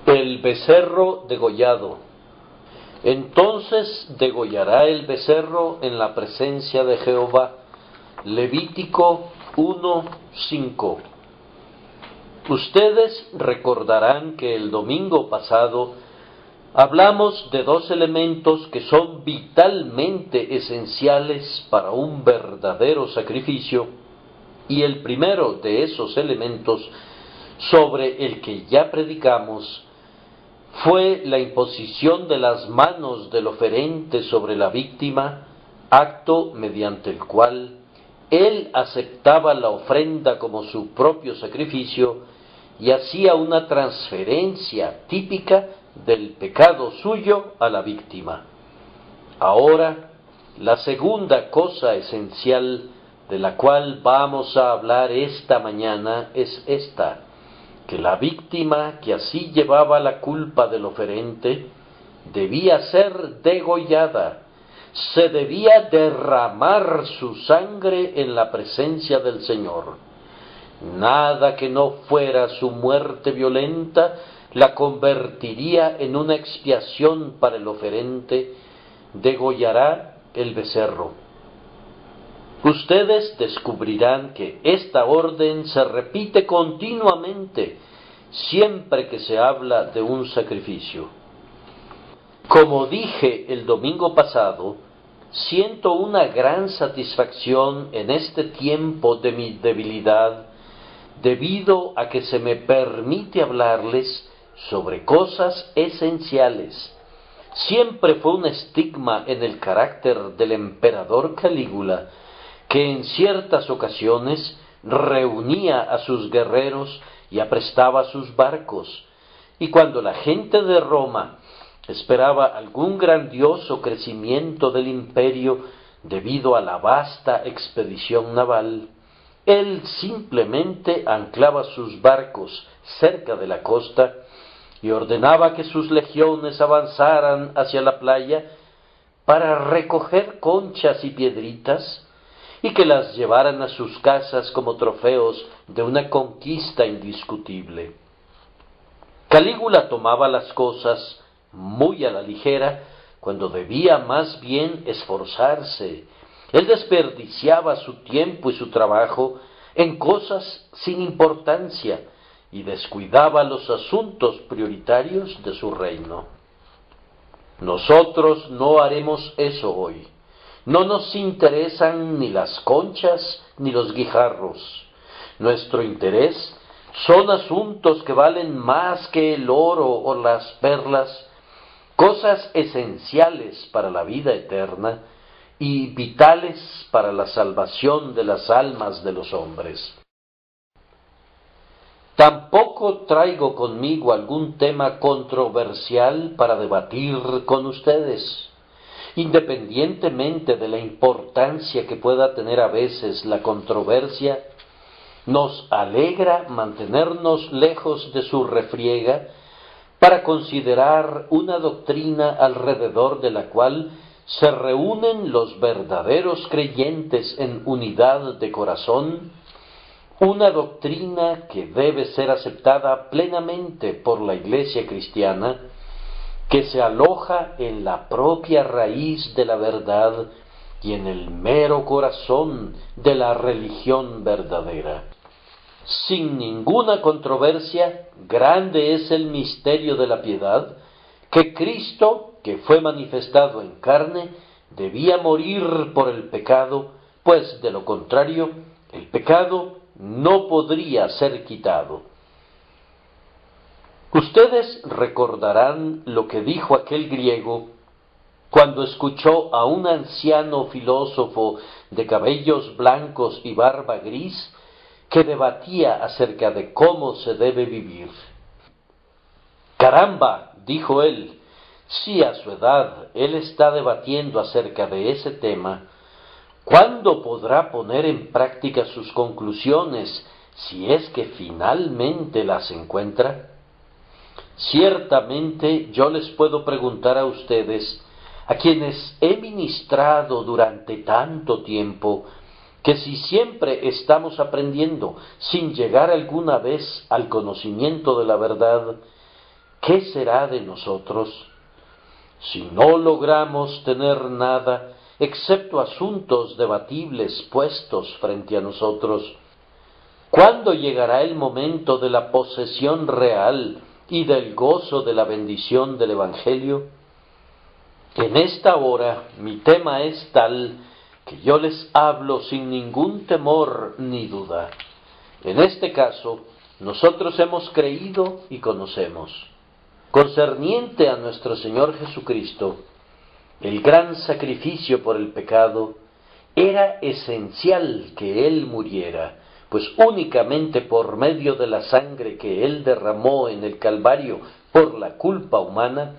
El becerro degollado. Entonces degollará el becerro en la presencia de Jehová. Levítico 1:5. Ustedes recordarán que el domingo pasado hablamos de dos elementos que son vitalmente esenciales para un verdadero sacrificio, y el primero de esos elementos, sobre el que ya predicamos, fue la imposición de las manos del oferente sobre la víctima, acto mediante el cual él aceptaba la ofrenda como su propio sacrificio y hacía una transferencia típica del pecado suyo a la víctima. Ahora, la segunda cosa esencial de la cual vamos a hablar esta mañana es esta: que la víctima que así llevaba la culpa del oferente debía ser degollada, se debía derramar su sangre en la presencia del Señor. Nada que no fuera su muerte violenta la convertiría en una expiación para el oferente. Degollará el becerro. Ustedes descubrirán que esta orden se repite continuamente siempre que se habla de un sacrificio. Como dije el domingo pasado, siento una gran satisfacción en este tiempo de mi debilidad, debido a que se me permite hablarles sobre cosas esenciales. Siempre fue un estigma en el carácter del emperador Calígula, que en ciertas ocasiones reunía a sus guerreros y aprestaba sus barcos, y cuando la gente de Roma esperaba algún grandioso crecimiento del imperio debido a la vasta expedición naval, él simplemente anclaba sus barcos cerca de la costa y ordenaba que sus legiones avanzaran hacia la playa para recoger conchas y piedritas y que las llevaran a sus casas como trofeos de una conquista indiscutible. Calígula tomaba las cosas muy a la ligera cuando debía más bien esforzarse. Él desperdiciaba su tiempo y su trabajo en cosas sin importancia y descuidaba los asuntos prioritarios de su reino. Nosotros no haremos eso hoy. No nos interesan ni las conchas ni los guijarros. Nuestro interés son asuntos que valen más que el oro o las perlas, cosas esenciales para la vida eterna y vitales para la salvación de las almas de los hombres. Tampoco traigo conmigo algún tema controversial para debatir con ustedes. Independientemente de la importancia que pueda tener a veces la controversia, nos alegra mantenernos lejos de su refriega para considerar una doctrina alrededor de la cual se reúnen los verdaderos creyentes en unidad de corazón, una doctrina que debe ser aceptada plenamente por la Iglesia cristiana, que se aloja en la propia raíz de la verdad y en el mero corazón de la religión verdadera. Sin ninguna controversia, grande es el misterio de la piedad, que Cristo, que fue manifestado en carne, debía morir por el pecado, pues de lo contrario, el pecado no podría ser quitado. Ustedes recordarán lo que dijo aquel griego cuando escuchó a un anciano filósofo de cabellos blancos y barba gris que debatía acerca de cómo se debe vivir. «Caramba», dijo él, «si a su edad él está debatiendo acerca de ese tema, ¿cuándo podrá poner en práctica sus conclusiones si es que finalmente las encuentra?» Ciertamente yo les puedo preguntar a ustedes, a quienes he ministrado durante tanto tiempo, que si siempre estamos aprendiendo sin llegar alguna vez al conocimiento de la verdad, ¿qué será de nosotros si no logramos tener nada excepto asuntos debatibles puestos frente a nosotros? ¿Cuándo llegará el momento de la posesión real y del gozo de la bendición del Evangelio? En esta hora mi tema es tal que yo les hablo sin ningún temor ni duda. En este caso, nosotros hemos creído y conocemos. Concerniente a nuestro Señor Jesucristo, el gran sacrificio por el pecado, era esencial que Él muriera, pues únicamente por medio de la sangre que Él derramó en el Calvario por la culpa humana,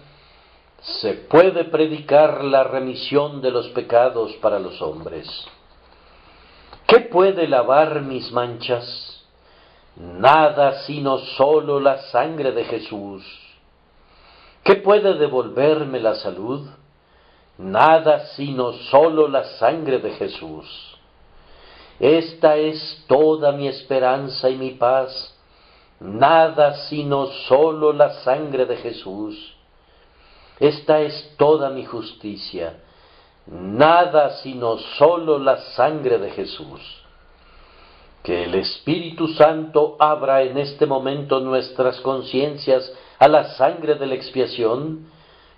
se puede predicar la remisión de los pecados para los hombres. ¿Qué puede lavar mis manchas? Nada sino sólo la sangre de Jesús. ¿Qué puede devolverme la salud? Nada sino sólo la sangre de Jesús. Esta es toda mi esperanza y mi paz, nada sino sólo la sangre de Jesús. Esta es toda mi justicia, nada sino sólo la sangre de Jesús. Que el Espíritu Santo abra en este momento nuestras conciencias a la sangre de la expiación,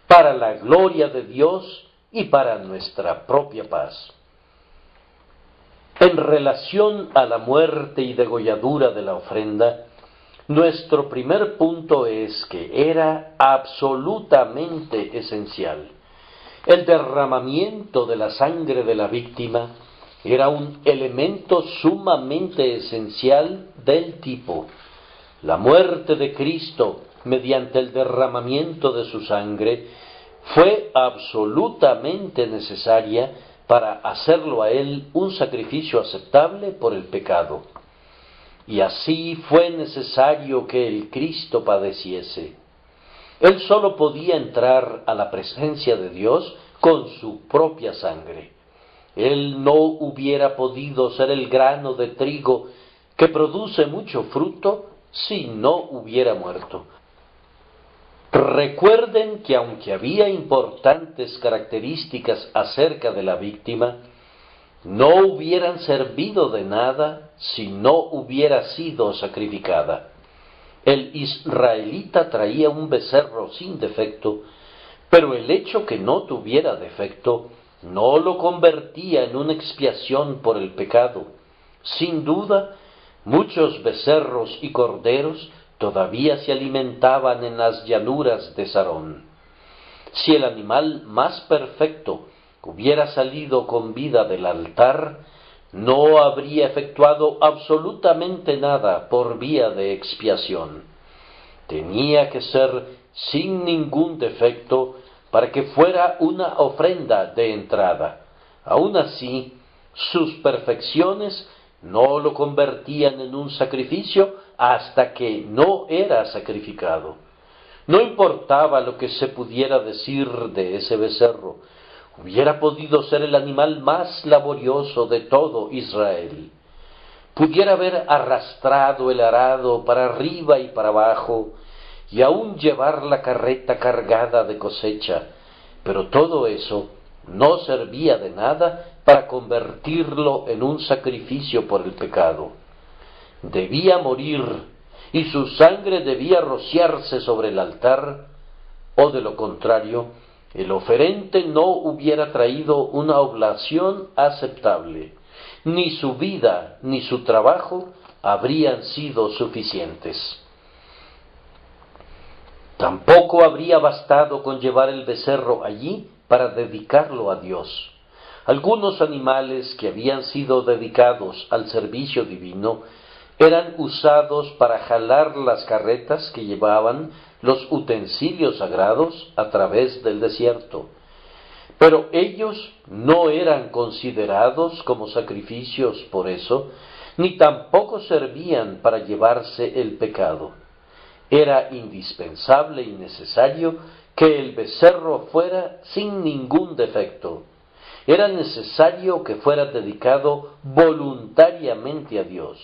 para la gloria de Dios y para nuestra propia paz. En relación a la muerte y degolladura de la ofrenda, nuestro primer punto es que era absolutamente esencial. El derramamiento de la sangre de la víctima era un elemento sumamente esencial del tipo. La muerte de Cristo, mediante el derramamiento de su sangre, fue absolutamente necesaria para hacerlo a Él un sacrificio aceptable por el pecado. Y así fue necesario que el Cristo padeciese. Él sólo podía entrar a la presencia de Dios con su propia sangre. Él no hubiera podido ser el grano de trigo que produce mucho fruto si no hubiera muerto. Recuerden que aunque había importantes características acerca de la víctima, no hubieran servido de nada si no hubiera sido sacrificada. El israelita traía un becerro sin defecto, pero el hecho que no tuviera defecto no lo convertía en una expiación por el pecado. Sin duda, muchos becerros y corderos todavía se alimentaban en las llanuras de Sarón. Si el animal más perfecto hubiera salido con vida del altar, no habría efectuado absolutamente nada por vía de expiación. Tenía que ser sin ningún defecto para que fuera una ofrenda de entrada. Aun así, sus perfecciones no lo convertían en un sacrificio hasta que no era sacrificado. No importaba lo que se pudiera decir de ese becerro, hubiera podido ser el animal más laborioso de todo Israel. Pudiera haber arrastrado el arado para arriba y para abajo, y aún llevar la carreta cargada de cosecha, pero todo eso no servía de nada para convertirlo en un sacrificio por el pecado. Debía morir, y su sangre debía rociarse sobre el altar, o de lo contrario, el oferente no hubiera traído una oblación aceptable. Ni su vida ni su trabajo habrían sido suficientes. Tampoco habría bastado con llevar el becerro allí para dedicarlo a Dios. Algunos animales que habían sido dedicados al servicio divino eran usados para jalar las carretas que llevaban los utensilios sagrados a través del desierto. Pero ellos no eran considerados como sacrificios por eso, ni tampoco servían para llevarse el pecado. Era indispensable y necesario que el becerro fuera sin ningún defecto. Era necesario que fuera dedicado voluntariamente a Dios.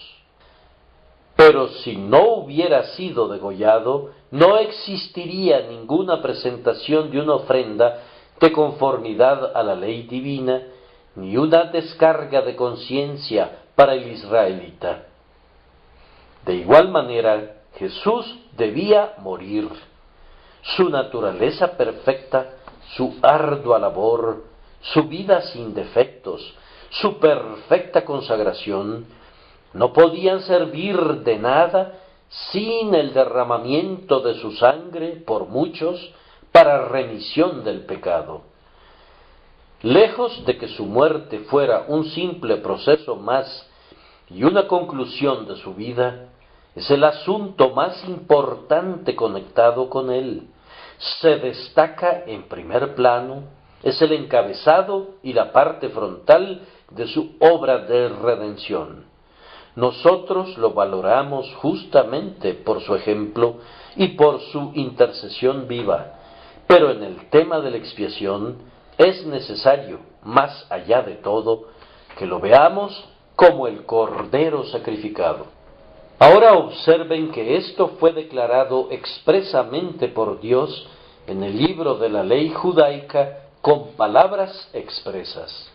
Pero si no hubiera sido degollado, no existiría ninguna presentación de una ofrenda de conformidad a la ley divina, ni una descarga de conciencia para el israelita. De igual manera, Jesús debía morir. Su naturaleza perfecta, su ardua labor, su vida sin defectos, su perfecta consagración, no podían servir de nada sin el derramamiento de su sangre por muchos para remisión del pecado. Lejos de que su muerte fuera un simple proceso más y una conclusión de su vida, es el asunto más importante conectado con él. Se destaca en primer plano, es el encabezado y la parte frontal de su obra de redención. Nosotros lo valoramos justamente por su ejemplo y por su intercesión viva, pero en el tema de la expiación es necesario, más allá de todo, que lo veamos como el Cordero sacrificado. Ahora observen que esto fue declarado expresamente por Dios en el libro de la ley judaica con palabras expresas.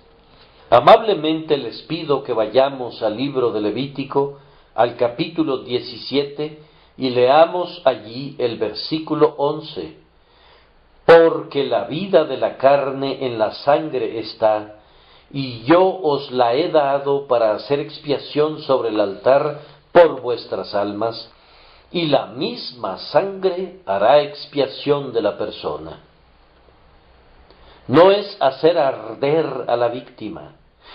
Amablemente les pido que vayamos al libro de Levítico, al capítulo 17, y leamos allí el versículo 11. Porque la vida de la carne en la sangre está, y yo os la he dado para hacer expiación sobre el altar por vuestras almas, y la misma sangre hará expiación de la persona. No es hacer arder a la víctima,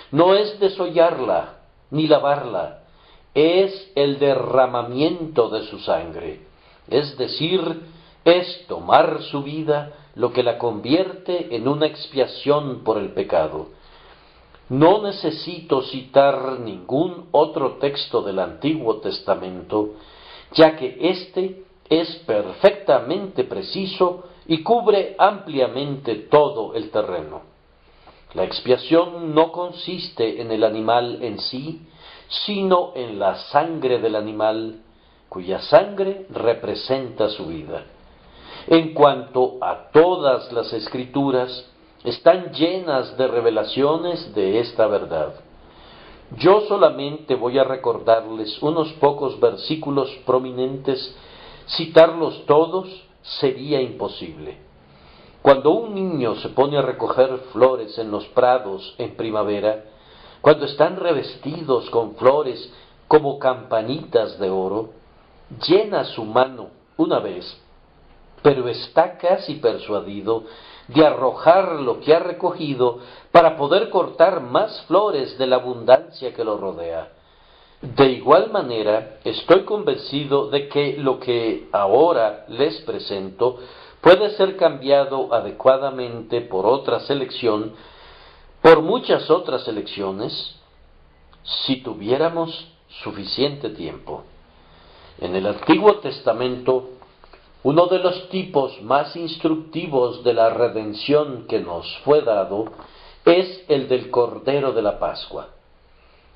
no es desollarla ni lavarla, es el derramamiento de su sangre, es decir, es tomar su vida lo que la convierte en una expiación por el pecado. No necesito citar ningún otro texto del Antiguo Testamento, ya que éste es perfectamente preciso y cubre ampliamente todo el terreno. La expiación no consiste en el animal en sí, sino en la sangre del animal, cuya sangre representa su vida. En cuanto a todas las Escrituras, están llenas de revelaciones de esta verdad. Yo solamente voy a recordarles unos pocos versículos prominentes. Citarlos todos sería imposible. Cuando un niño se pone a recoger flores en los prados en primavera, cuando están revestidos con flores como campanitas de oro, llena su mano una vez, pero está casi persuadido de arrojar lo que ha recogido para poder cortar más flores de la abundancia que lo rodea. De igual manera, estoy convencido de que lo que ahora les presento puede ser cambiado adecuadamente por otra selección, por muchas otras selecciones, si tuviéramos suficiente tiempo. En el Antiguo Testamento, uno de los tipos más instructivos de la redención que nos fue dado es el del Cordero de la Pascua.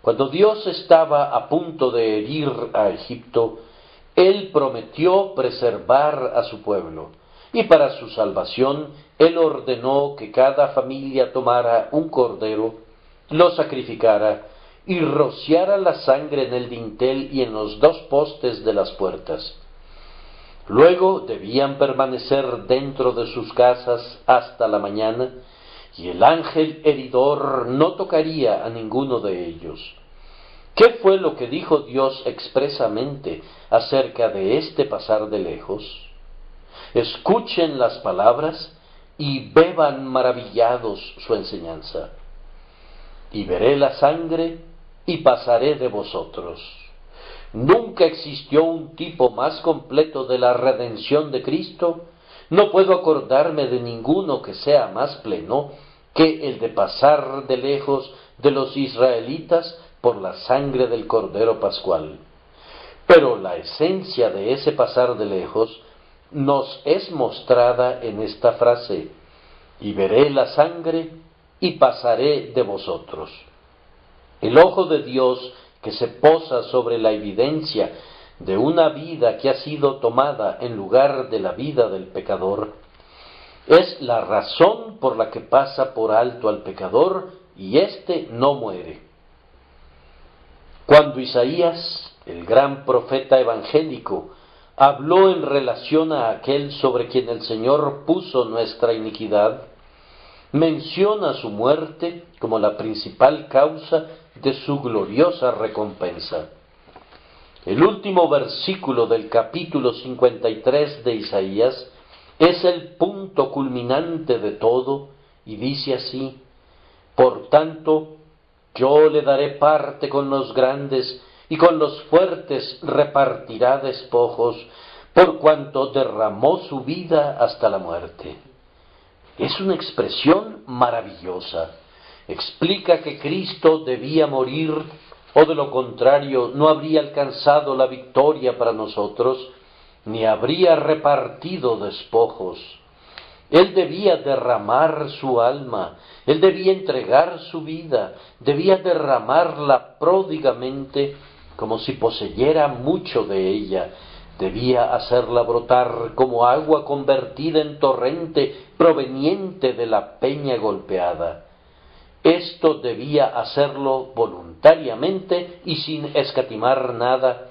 Cuando Dios estaba a punto de herir a Egipto, Él prometió preservar a su pueblo, y para su salvación Él ordenó que cada familia tomara un cordero, lo sacrificara y rociara la sangre en el dintel y en los dos postes de las puertas. Luego debían permanecer dentro de sus casas hasta la mañana, y el ángel heridor no tocaría a ninguno de ellos. ¿Qué fue lo que dijo Dios expresamente acerca de este pasar de lejos? Escuchen las palabras y beban maravillados su enseñanza. Y veré la sangre y pasaré de vosotros. Nunca existió un tipo más completo de la redención de Cristo. No puedo acordarme de ninguno que sea más pleno que el de pasar de lejos de los israelitas por la sangre del Cordero Pascual. Pero la esencia de ese pasar de lejos nos es mostrada en esta frase: y veré la sangre y pasaré de vosotros. El ojo de Dios que se posa sobre la evidencia de una vida que ha sido tomada en lugar de la vida del pecador, es la razón por la que pasa por alto al pecador y éste no muere. Cuando Isaías, el gran profeta evangélico, habló en relación a aquel sobre quien el Señor puso nuestra iniquidad, menciona su muerte como la principal causa de su gloriosa recompensa. El último versículo del capítulo 53 de Isaías es el punto culminante de todo y dice así: por tanto, yo le daré parte con los grandes y con los fuertes repartirá despojos, por cuanto derramó su vida hasta la muerte. Es una expresión maravillosa. Explica que Cristo debía morir, o de lo contrario no habría alcanzado la victoria para nosotros, ni habría repartido despojos. Él debía derramar su alma, Él debía entregar su vida, debía derramarla pródigamente, como si poseyera mucho de ella, debía hacerla brotar como agua convertida en torrente proveniente de la peña golpeada. Esto debía hacerlo voluntariamente y sin escatimar nada,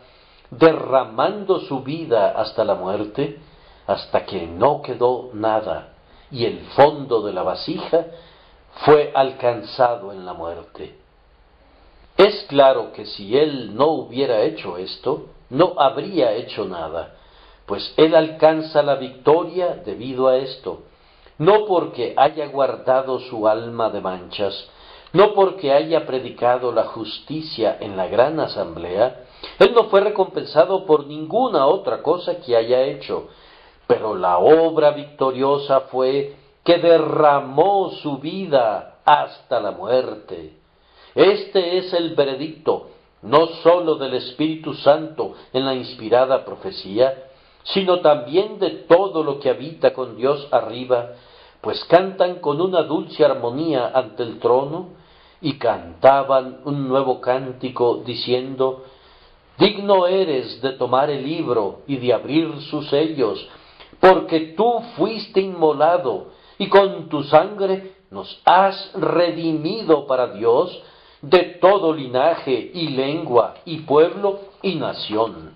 derramando su vida hasta la muerte, hasta que no quedó nada, y el fondo de la vasija fue alcanzado en la muerte. Es claro que si él no hubiera hecho esto, no habría hecho nada, pues él alcanza la victoria debido a esto, no porque haya guardado su alma de manchas, no porque haya predicado la justicia en la gran asamblea. Él no fue recompensado por ninguna otra cosa que haya hecho, pero la obra victoriosa fue que derramó su vida hasta la muerte. Este es el veredicto, no sólo del Espíritu Santo en la inspirada profecía, sino también de todo lo que habita con Dios arriba, pues cantan con una dulce armonía ante el trono, y cantaban un nuevo cántico diciendo: digno eres de tomar el libro y de abrir sus sellos, porque tú fuiste inmolado, y con tu sangre nos has redimido para Dios de todo linaje y lengua y pueblo y nación.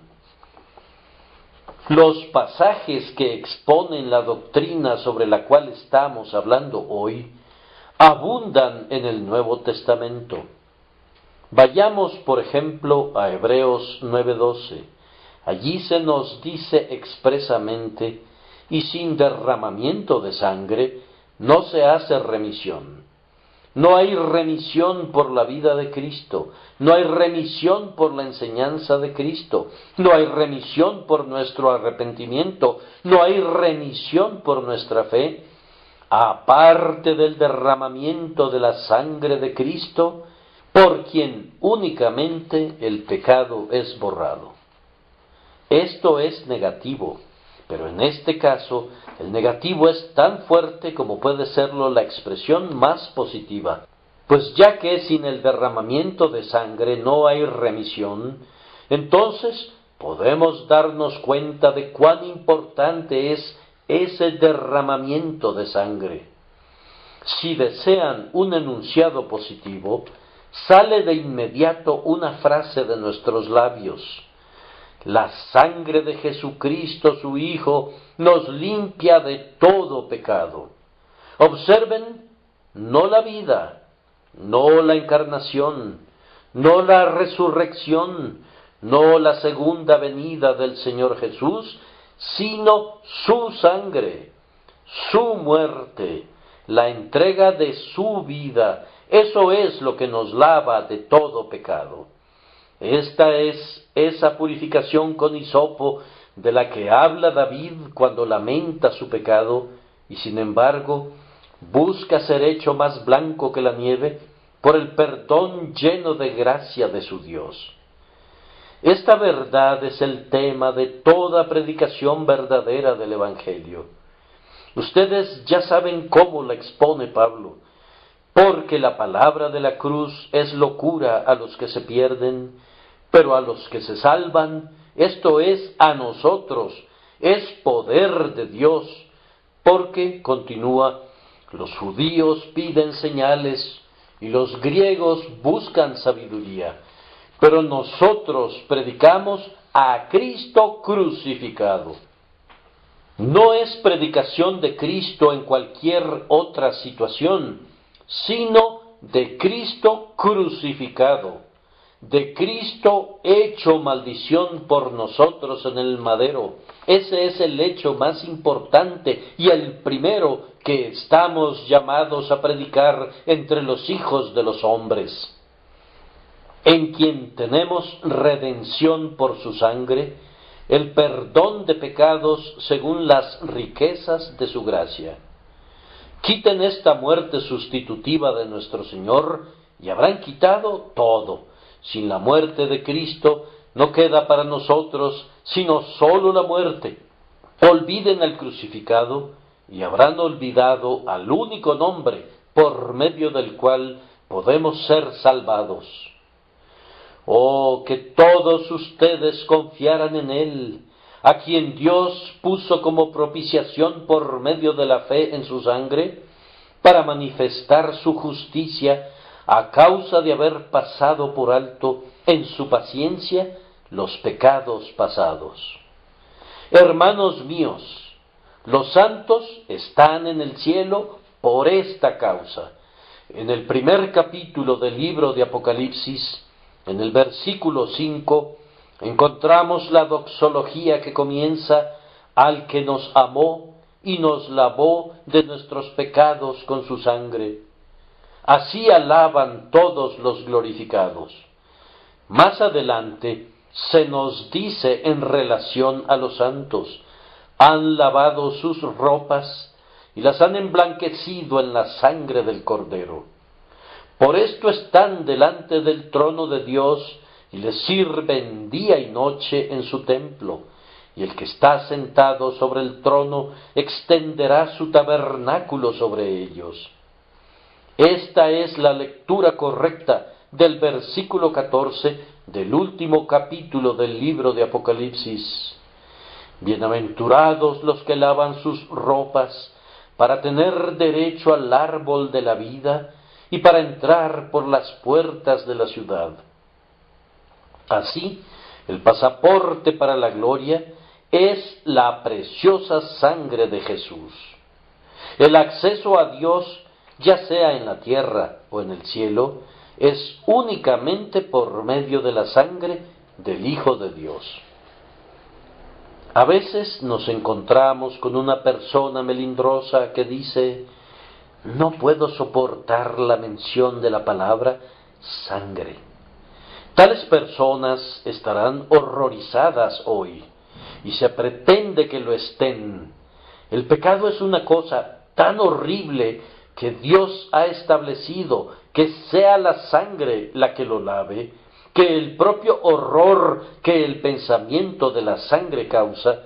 Los pasajes que exponen la doctrina sobre la cual estamos hablando hoy abundan en el Nuevo Testamento. Vayamos, por ejemplo, a Hebreos 9:12. Allí se nos dice expresamente: y sin derramamiento de sangre no se hace remisión. No hay remisión por la vida de Cristo, no hay remisión por la enseñanza de Cristo, no hay remisión por nuestro arrepentimiento, no hay remisión por nuestra fe, aparte del derramamiento de la sangre de Cristo, por quien únicamente el pecado es borrado. Esto es negativo, pero en este caso el negativo es tan fuerte como puede serlo la expresión más positiva, pues ya que sin el derramamiento de sangre no hay remisión, entonces podemos darnos cuenta de cuán importante es ese derramamiento de sangre. Si desean un enunciado positivo, sale de inmediato una frase de nuestros labios: la sangre de Jesucristo, su Hijo, nos limpia de todo pecado. Observen, no la vida, no la encarnación, no la resurrección, no la segunda venida del Señor Jesús, sino su sangre, su muerte, la entrega de su vida. Eso es lo que nos lava de todo pecado. Esta es esa purificación con hisopo de la que habla David cuando lamenta su pecado, y sin embargo busca ser hecho más blanco que la nieve por el perdón lleno de gracia de su Dios. Esta verdad es el tema de toda predicación verdadera del Evangelio. Ustedes ya saben cómo la expone Pablo: porque la palabra de la cruz es locura a los que se pierden, pero a los que se salvan, esto es a nosotros, es poder de Dios, porque, continúa, los judíos piden señales y los griegos buscan sabiduría, pero nosotros predicamos a Cristo crucificado. No es predicación de Cristo en cualquier otra situación, sino de Cristo crucificado, de Cristo hecho maldición por nosotros en el madero. Ese es el hecho más importante y el primero que estamos llamados a predicar entre los hijos de los hombres, en quien tenemos redención por su sangre, el perdón de pecados según las riquezas de su gracia. Quiten esta muerte sustitutiva de nuestro Señor y habrán quitado todo. Sin la muerte de Cristo no queda para nosotros sino sólo la muerte. Olviden al crucificado y habrán olvidado al único nombre por medio del cual podemos ser salvados. Oh, que todos ustedes confiaran en Él, a quien Dios puso como propiciación por medio de la fe en su sangre, para manifestar su justicia a causa de haber pasado por alto en su paciencia los pecados pasados. Hermanos míos, los santos están en el cielo por esta causa. En el primer capítulo del libro de Apocalipsis, en el versículo 5, encontramos la doxología que comienza: al que nos amó y nos lavó de nuestros pecados con su sangre. Así alaban todos los glorificados. Más adelante se nos dice en relación a los santos: han lavado sus ropas y las han emblanquecido en la sangre del Cordero. Por esto están delante del trono de Dios y le sirven día y noche en su templo, y el que está sentado sobre el trono extenderá su tabernáculo sobre ellos. Esta es la lectura correcta del versículo 14 del último capítulo del libro de Apocalipsis. Bienaventurados los que lavan sus ropas para tener derecho al árbol de la vida y para entrar por las puertas de la ciudad. Así, el pasaporte para la gloria es la preciosa sangre de Jesús. El acceso a Dios, ya sea en la tierra o en el cielo, es únicamente por medio de la sangre del Hijo de Dios. A veces nos encontramos con una persona melindrosa que dice: no puedo soportar la mención de la palabra sangre. Tales personas estarán horrorizadas hoy, y se pretende que lo estén. El pecado es una cosa tan horrible que Dios ha establecido que sea la sangre la que lo lave, que el propio horror que el pensamiento de la sangre causa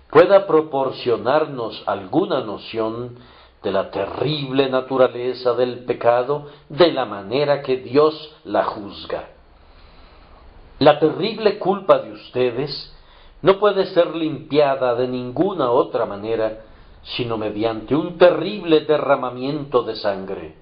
pueda proporcionarnos alguna noción de la terrible naturaleza del pecado, de la manera que Dios la juzga. La terrible culpa de ustedes no puede ser limpiada de ninguna otra manera, sino mediante un terrible derramamiento de sangre.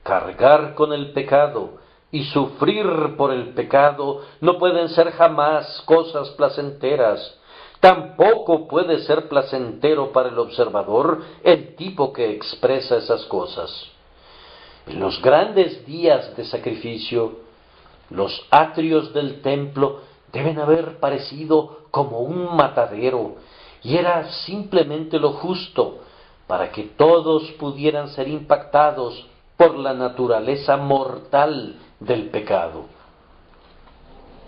Cargar con el pecado y sufrir por el pecado no pueden ser jamás cosas placenteras. Tampoco puede ser placentero para el observador el tipo que expresa esas cosas. En los grandes días de sacrificio, los atrios del templo deben haber parecido como un matadero, y era simplemente lo justo para que todos pudieran ser impactados por la naturaleza mortal del pecado.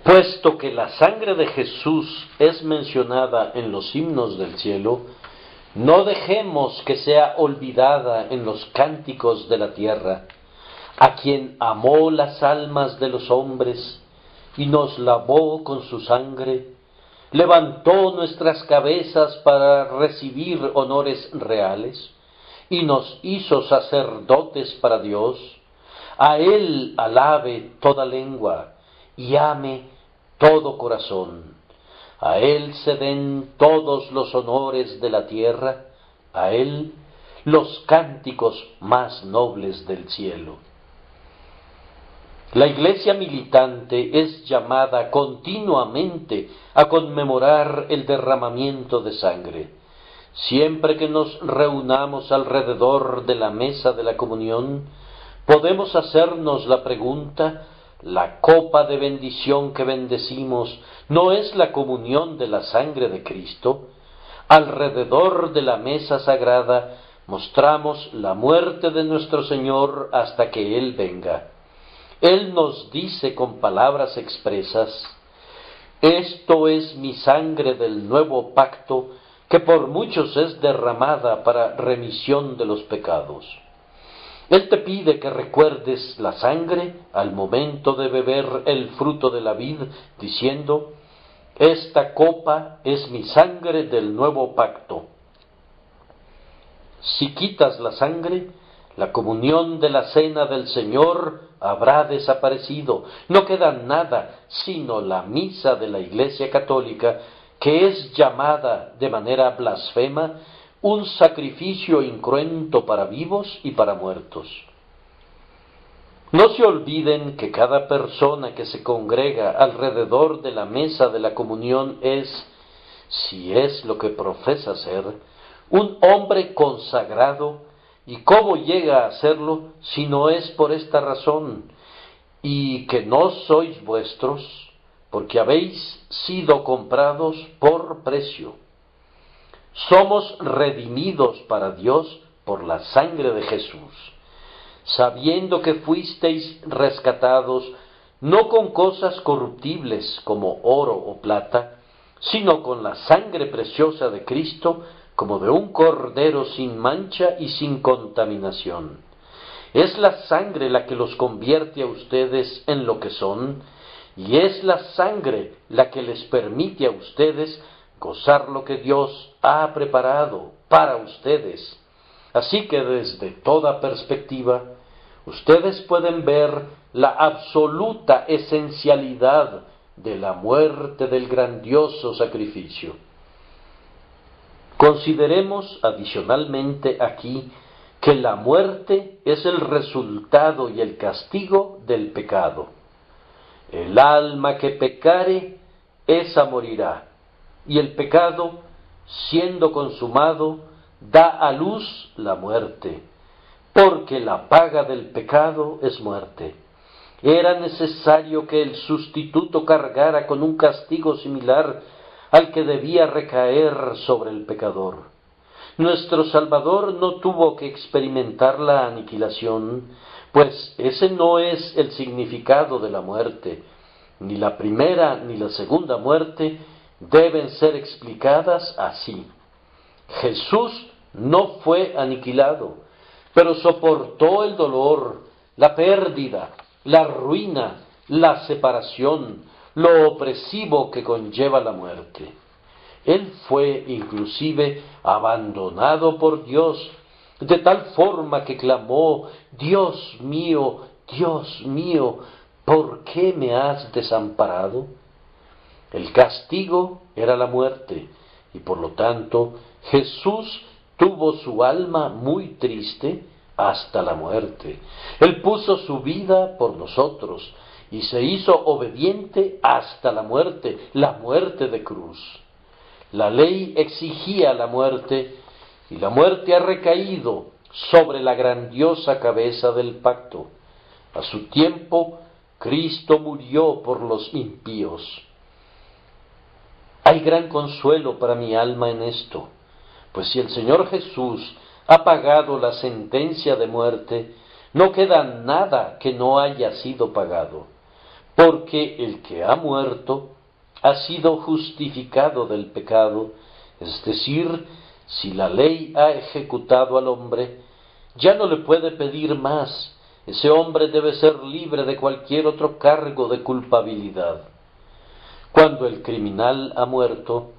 Puesto que la sangre de Jesús es mencionada en los himnos del cielo, no dejemos que sea olvidada en los cánticos de la tierra, a quien amó las almas de los hombres y nos lavó con su sangre, levantó nuestras cabezas para recibir honores reales y nos hizo sacerdotes para Dios. A Él alabe toda lengua y ame todo corazón. A Él se den todos los honores de la tierra, a Él los cánticos más nobles del cielo. La Iglesia militante es llamada continuamente a conmemorar el derramamiento de sangre. Siempre que nos reunamos alrededor de la mesa de la comunión, podemos hacernos la pregunta: ¿la copa de bendición que bendecimos no es la comunión de la sangre de Cristo? Alrededor de la mesa sagrada mostramos la muerte de nuestro Señor hasta que Él venga. Él nos dice con palabras expresas: esto es mi sangre del nuevo pacto, que por muchos es derramada para remisión de los pecados. Él te pide que recuerdes la sangre al momento de beber el fruto de la vid, diciendo: esta copa es mi sangre del nuevo pacto. Si quitas la sangre, la comunión de la cena del Señor habrá desaparecido. No queda nada sino la misa de la Iglesia Católica, que es llamada de manera blasfema un sacrificio incruento para vivos y para muertos. No se olviden que cada persona que se congrega alrededor de la mesa de la comunión es, si es lo que profesa ser, un hombre consagrado. ¿Y cómo llega a serlo si no es por esta razón? Y que no sois vuestros, porque habéis sido comprados por precio. Somos redimidos para Dios por la sangre de Jesús, sabiendo que fuisteis rescatados no con cosas corruptibles como oro o plata, sino con la sangre preciosa de Cristo, como de un cordero sin mancha y sin contaminación. Es la sangre la que los convierte a ustedes en lo que son, y es la sangre la que les permite a ustedes gozar lo que Dios ha preparado para ustedes. Así que desde toda perspectiva, ustedes pueden ver la absoluta esencialidad de la muerte del grandioso sacrificio. Consideremos adicionalmente aquí que la muerte es el resultado y el castigo del pecado. El alma que pecare, esa morirá, y el pecado, siendo consumado, da a luz la muerte, porque la paga del pecado es muerte. Era necesario que el sustituto cargara con un castigo similar al que debía recaer sobre el pecador. Nuestro Salvador no tuvo que experimentar la aniquilación, pues ese no es el significado de la muerte. Ni la primera ni la segunda muerte deben ser explicadas así. Jesús no fue aniquilado, pero soportó el dolor, la pérdida, la ruina, la separación, lo opresivo que conlleva la muerte. Él fue inclusive abandonado por Dios, de tal forma que clamó: Dios mío, ¿por qué me has desamparado? El castigo era la muerte, y por lo tanto Jesús tuvo su alma muy triste hasta la muerte. Él puso su vida por nosotros, y se hizo obediente hasta la muerte de cruz. La ley exigía la muerte, y la muerte ha recaído sobre la grandiosa cabeza del pacto. A su tiempo, Cristo murió por los impíos. Hay gran consuelo para mi alma en esto, pues si el Señor Jesús ha pagado la sentencia de muerte, no queda nada que no haya sido pagado, porque el que ha muerto ha sido justificado del pecado, es decir, si la ley ha ejecutado al hombre, ya no le puede pedir más. Ese hombre debe ser libre de cualquier otro cargo de culpabilidad. Cuando el criminal ha muerto,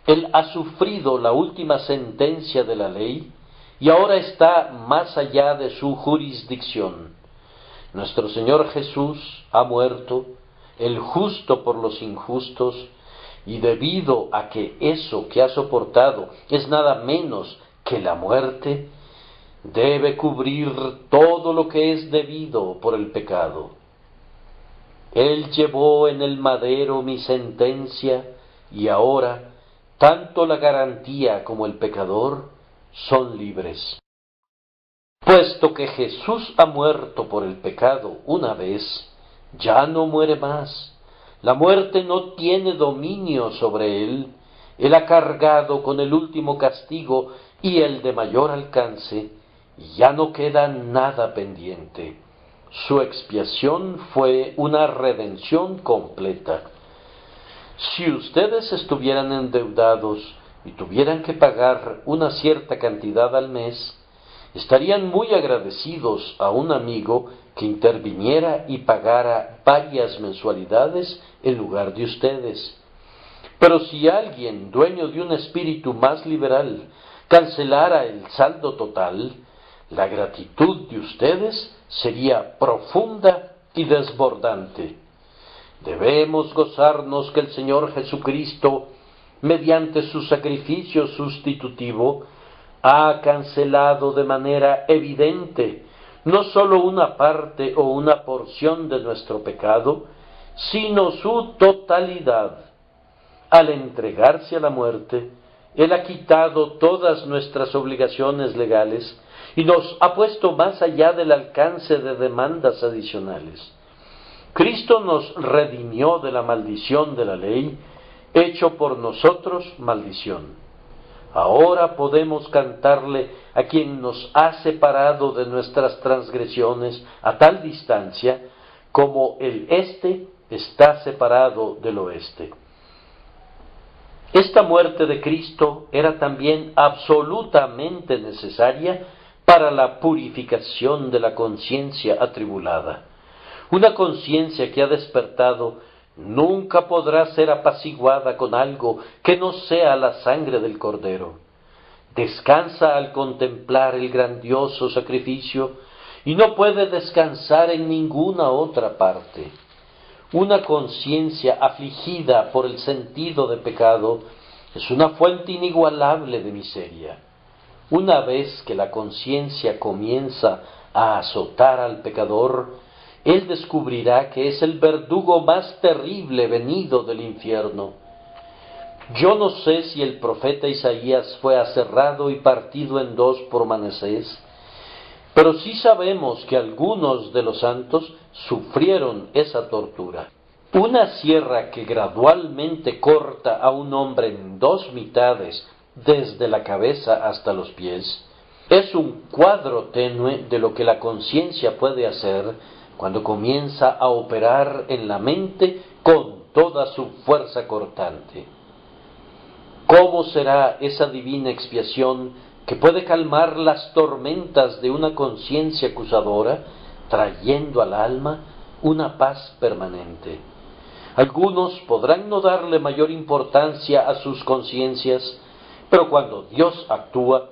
él ha sufrido la última sentencia de la ley y ahora está más allá de su jurisdicción. Nuestro Señor Jesús ha muerto, el justo por los injustos, y debido a que eso que ha soportado es nada menos que la muerte, debe cubrir todo lo que es debido por el pecado. Él llevó en el madero mi sentencia, y ahora, tanto la garantía como el pecador son libres. Puesto que Jesús ha muerto por el pecado una vez, ya no muere más. La muerte no tiene dominio sobre él. Él ha cargado con el último castigo y el de mayor alcance, y ya no queda nada pendiente. Su expiación fue una redención completa. Si ustedes estuvieran endeudados y tuvieran que pagar una cierta cantidad al mes, estarían muy agradecidos a un amigo que interviniera y pagara varias mensualidades en lugar de ustedes. Pero si alguien, dueño de un espíritu más liberal, cancelara el saldo total, la gratitud de ustedes sería profunda y desbordante. Debemos gozarnos que el Señor Jesucristo, mediante su sacrificio sustitutivo, ha cancelado de manera evidente no sólo una parte o una porción de nuestro pecado, sino su totalidad. Al entregarse a la muerte, Él ha quitado todas nuestras obligaciones legales y nos ha puesto más allá del alcance de demandas adicionales. Cristo nos redimió de la maldición de la ley, hecho por nosotros maldición. Ahora podemos cantarle a quien nos ha separado de nuestras transgresiones a tal distancia como el este está separado del oeste. Esta muerte de Cristo era también absolutamente necesaria para la purificación de la conciencia atribulada. Una conciencia que ha despertado nunca podrá ser apaciguada con algo que no sea la sangre del Cordero. Descansa al contemplar el grandioso sacrificio y no puede descansar en ninguna otra parte. Una conciencia afligida por el sentido de pecado es una fuente inigualable de miseria. Una vez que la conciencia comienza a azotar al pecador, él descubrirá que es el verdugo más terrible venido del infierno. Yo no sé si el profeta Isaías fue aserrado y partido en dos por Manasés, pero sí sabemos que algunos de los santos sufrieron esa tortura. Una sierra que gradualmente corta a un hombre en dos mitades, desde la cabeza hasta los pies, es un cuadro tenue de lo que la conciencia puede hacer cuando comienza a operar en la mente con toda su fuerza cortante. ¿Cómo será esa divina expiación que puede calmar las tormentas de una conciencia acusadora, trayendo al alma una paz permanente? Algunos podrán no darle mayor importancia a sus conciencias, pero cuando Dios actúa,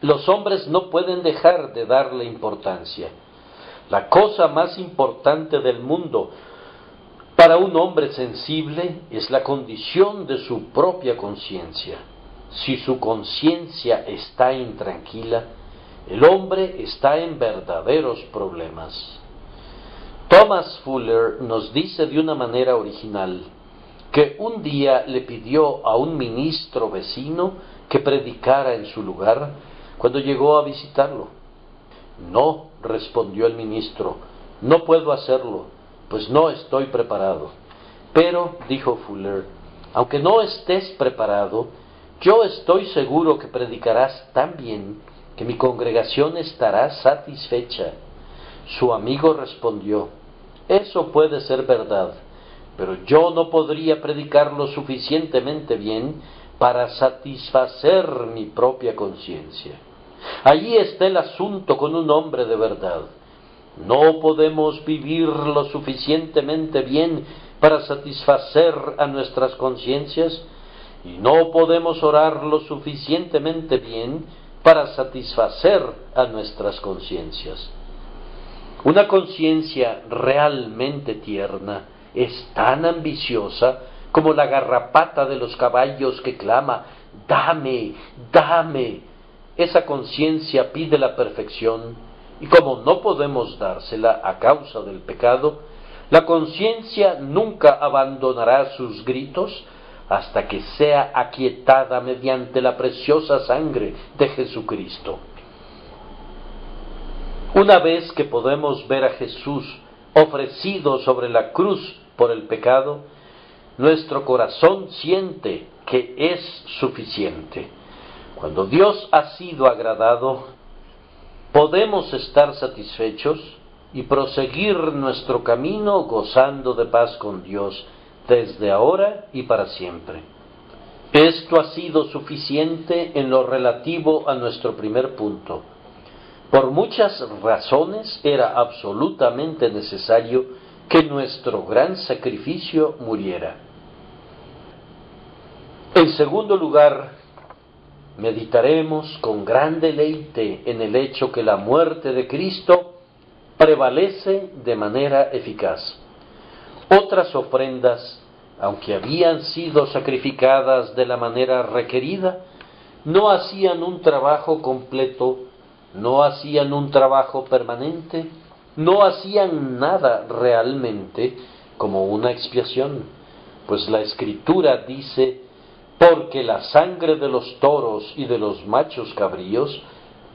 los hombres no pueden dejar de darle importancia. La cosa más importante del mundo para un hombre sensible es la condición de su propia conciencia. Si su conciencia está intranquila, el hombre está en verdaderos problemas. Thomas Fuller nos dice de una manera original que un día le pidió a un ministro vecino que predicara en su lugar cuando llegó a visitarlo. No, respondió el ministro, no puedo hacerlo, pues no estoy preparado. Pero, dijo Fuller, aunque no estés preparado, yo estoy seguro que predicarás tan bien que mi congregación estará satisfecha. Su amigo respondió, eso puede ser verdad, pero yo no podría predicar lo suficientemente bien para satisfacer mi propia conciencia. Allí está el asunto con un hombre de verdad. No podemos vivir lo suficientemente bien para satisfacer a nuestras conciencias y no podemos orar lo suficientemente bien para satisfacer a nuestras conciencias. Una conciencia realmente tierna es tan ambiciosa como la garrapata de los caballos que clama, dame, dame. Esa conciencia pide la perfección, y como no podemos dársela a causa del pecado, la conciencia nunca abandonará sus gritos hasta que sea aquietada mediante la preciosa sangre de Jesucristo. Una vez que podemos ver a Jesús ofrecido sobre la cruz por el pecado, nuestro corazón siente que es suficiente. Cuando Dios ha sido agradado, podemos estar satisfechos y proseguir nuestro camino gozando de paz con Dios desde ahora y para siempre. Esto ha sido suficiente en lo relativo a nuestro primer punto. Por muchas razones era absolutamente necesario que nuestro gran sacrificio muriera. En segundo lugar, meditaremos con gran deleite en el hecho que la muerte de Cristo prevalece de manera eficaz. Otras ofrendas, aunque habían sido sacrificadas de la manera requerida, no hacían un trabajo completo, no hacían un trabajo permanente, no hacían nada realmente como una expiación, pues la Escritura dice: porque la sangre de los toros y de los machos cabríos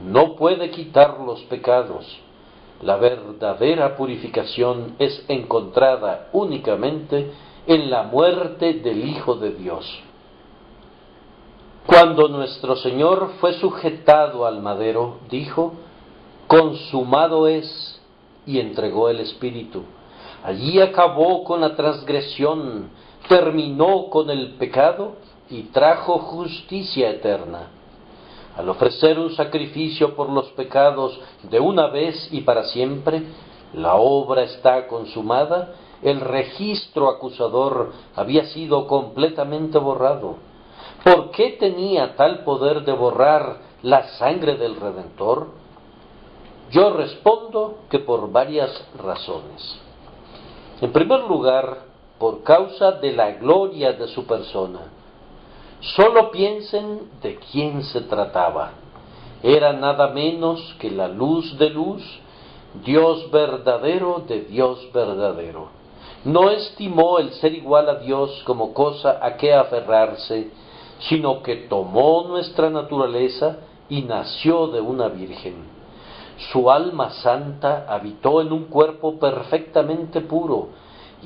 no puede quitar los pecados. La verdadera purificación es encontrada únicamente en la muerte del Hijo de Dios. Cuando nuestro Señor fue sujetado al madero, dijo: consumado es, y entregó el Espíritu. Allí acabó con la transgresión, terminó con el pecado y trajo justicia eterna. Al ofrecer un sacrificio por los pecados de una vez y para siempre, la obra está consumada, el registro acusador había sido completamente borrado. ¿Por qué tenía tal poder de borrar la sangre del Redentor? Yo respondo que por varias razones. En primer lugar, por causa de la gloria de su persona. Solo piensen de quién se trataba. Era nada menos que la luz de luz, Dios verdadero de Dios verdadero. No estimó el ser igual a Dios como cosa a que aferrarse, sino que tomó nuestra naturaleza y nació de una virgen. Su alma santa habitó en un cuerpo perfectamente puro,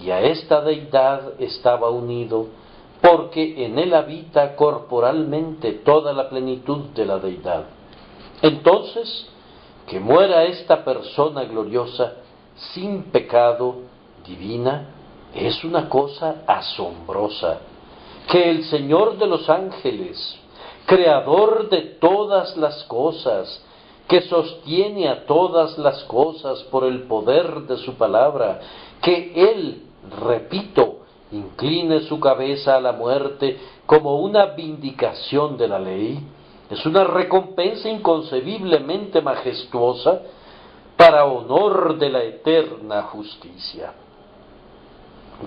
y a esta deidad estaba unido, porque en él habita corporalmente toda la plenitud de la deidad. Entonces, que muera esta persona gloriosa, sin pecado, divina, es una cosa asombrosa. Que el Señor de los ángeles, creador de todas las cosas, que sostiene a todas las cosas por el poder de su palabra, que Él, repito, incline su cabeza a la muerte como una vindicación de la ley, es una recompensa inconcebiblemente majestuosa para honor de la eterna justicia.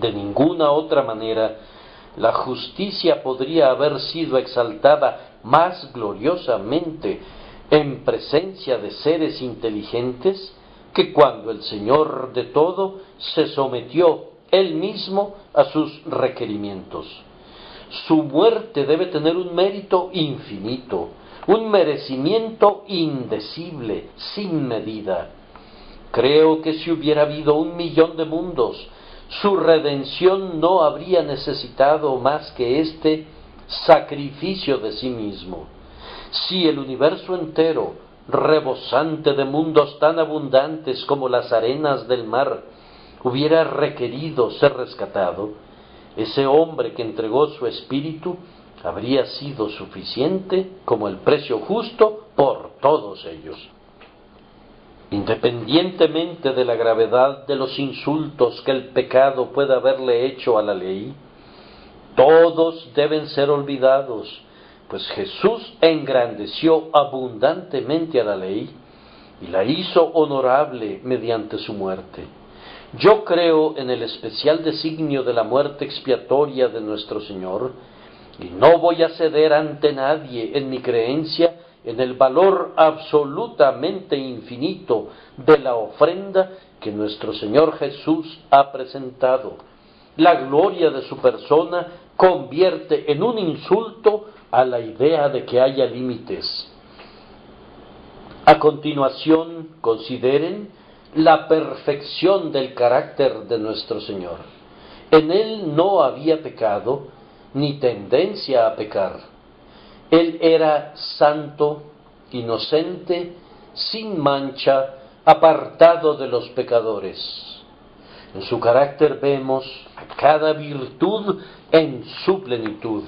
De ninguna otra manera, la justicia podría haber sido exaltada más gloriosamente en presencia de seres inteligentes que cuando el Señor de todo se sometió Él mismo a sus requerimientos. Su muerte debe tener un mérito infinito, un merecimiento indecible, sin medida. Creo que si hubiera habido 1.000.000 de mundos, su redención no habría necesitado más que este sacrificio de sí mismo. Si el universo entero, rebosante de mundos tan abundantes como las arenas del mar, hubiera requerido ser rescatado, ese hombre que entregó su espíritu habría sido suficiente como el precio justo por todos ellos. Independientemente de la gravedad de los insultos que el pecado pueda haberle hecho a la ley, todos deben ser olvidados, pues Jesús engrandeció abundantemente a la ley y la hizo honorable mediante su muerte. Yo creo en el especial designio de la muerte expiatoria de nuestro Señor, y no voy a ceder ante nadie en mi creencia en el valor absolutamente infinito de la ofrenda que nuestro Señor Jesús ha presentado. La gloria de su persona convierte en un insulto a la idea de que haya límites. A continuación, consideren la perfección del carácter de nuestro Señor. En Él no había pecado, ni tendencia a pecar. Él era santo, inocente, sin mancha, apartado de los pecadores. En su carácter vemos a cada virtud en su plenitud.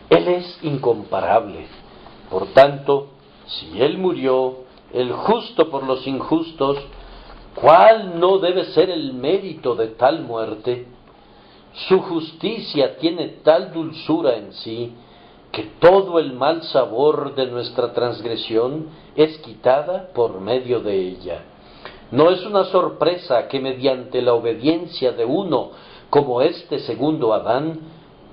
Él es incomparable. Por tanto, si Él murió, el justo por los injustos, ¿cuál no debe ser el mérito de tal muerte? Su justicia tiene tal dulzura en sí, que todo el mal sabor de nuestra transgresión es quitada por medio de ella. No es una sorpresa que mediante la obediencia de uno como este segundo Adán,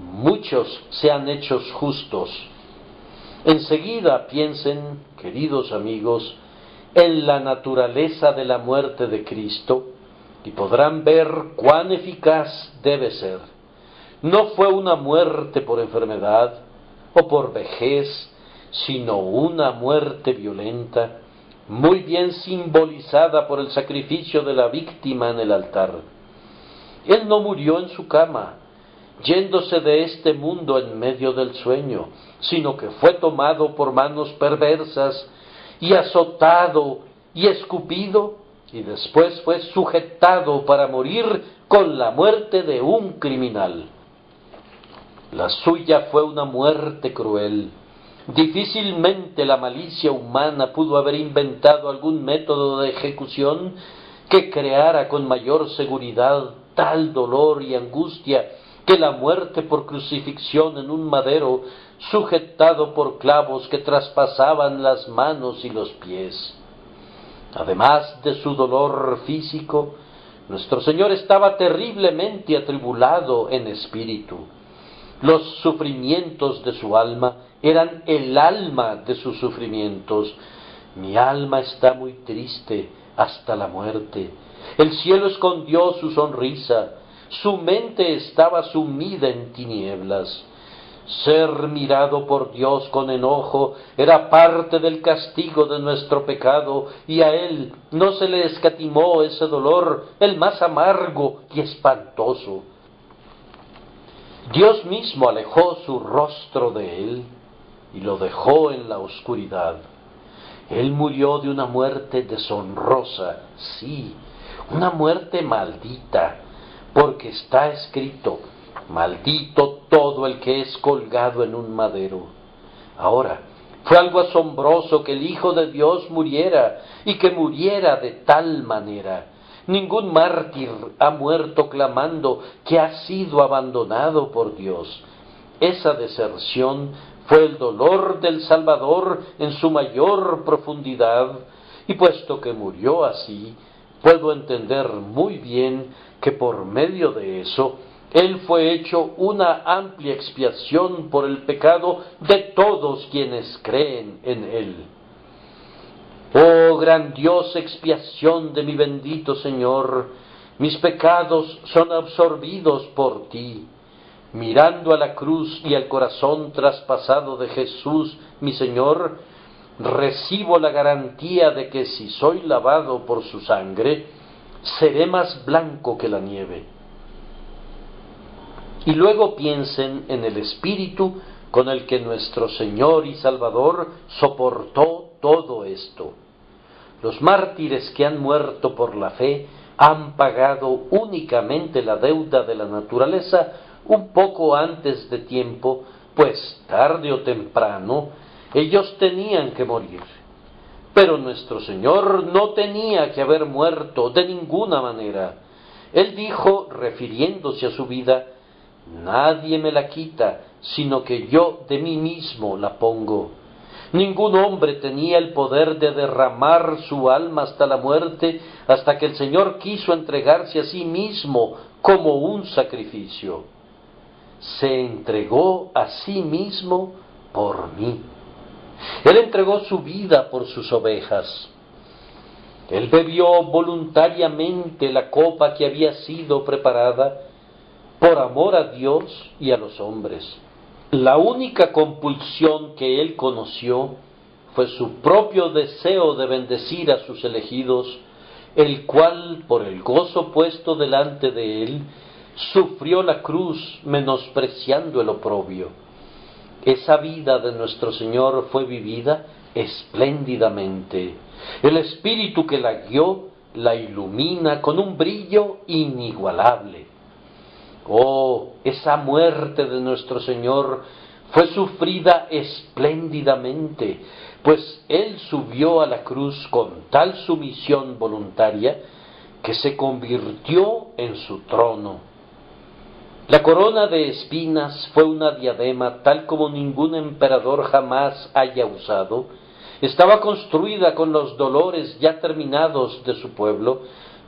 muchos sean hechos justos. Enseguida piensen, queridos amigos, en la naturaleza de la muerte de Cristo, y podrán ver cuán eficaz debe ser. No fue una muerte por enfermedad o por vejez, sino una muerte violenta, muy bien simbolizada por el sacrificio de la víctima en el altar. Él no murió en su cama, yéndose de este mundo en medio del sueño, sino que fue tomado por manos perversas y azotado y escupido, y después fue sujetado para morir con la muerte de un criminal. La suya fue una muerte cruel. Difícilmente la malicia humana pudo haber inventado algún método de ejecución que creara con mayor seguridad tal dolor y angustia que la muerte por crucifixión en un madero, sujetado por clavos que traspasaban las manos y los pies. Además de su dolor físico, nuestro Señor estaba terriblemente atribulado en espíritu. Los sufrimientos de su alma eran el alma de sus sufrimientos. Mi alma está muy triste hasta la muerte. El cielo escondió su sonrisa. Su mente estaba sumida en tinieblas. Ser mirado por Dios con enojo era parte del castigo de nuestro pecado, y a Él no se le escatimó ese dolor, el más amargo y espantoso. Dios mismo alejó su rostro de Él y lo dejó en la oscuridad. Él murió de una muerte deshonrosa, sí, una muerte maldita, porque está escrito: maldito todo el que es colgado en un madero. Ahora, fue algo asombroso que el Hijo de Dios muriera, y que muriera de tal manera. Ningún mártir ha muerto clamando que ha sido abandonado por Dios. Esa deserción fue el dolor del Salvador en su mayor profundidad, y puesto que murió así, puedo entender muy bien que por medio de eso, Él fue hecho una amplia expiación por el pecado de todos quienes creen en Él. Oh grandiosa expiación de mi bendito Señor, mis pecados son absorbidos por Ti. Mirando a la cruz y al corazón traspasado de Jesús, mi Señor, recibo la garantía de que si soy lavado por su sangre, seré más blanco que la nieve. Y luego piensen en el espíritu con el que nuestro Señor y Salvador soportó todo esto. Los mártires que han muerto por la fe han pagado únicamente la deuda de la naturaleza un poco antes de tiempo, pues tarde o temprano ellos tenían que morir. Pero nuestro Señor no tenía que haber muerto de ninguna manera. Él dijo, refiriéndose a su vida: nadie me la quita, sino que yo de mí mismo la pongo. Ningún hombre tenía el poder de derramar su alma hasta la muerte, hasta que el Señor quiso entregarse a sí mismo como un sacrificio. Se entregó a sí mismo por mí. Él entregó su vida por sus ovejas. Él bebió voluntariamente la copa que había sido preparada por amor a Dios y a los hombres. La única compulsión que él conoció fue su propio deseo de bendecir a sus elegidos, el cual, por el gozo puesto delante de él, sufrió la cruz, menospreciando el oprobio. Esa vida de nuestro Señor fue vivida espléndidamente. El Espíritu que la guió la ilumina con un brillo inigualable. Oh, esa muerte de nuestro Señor fue sufrida espléndidamente, pues Él subió a la cruz con tal sumisión voluntaria que se convirtió en su trono. La corona de espinas fue una diadema tal como ningún emperador jamás haya usado. Estaba construida con los dolores ya terminados de su pueblo,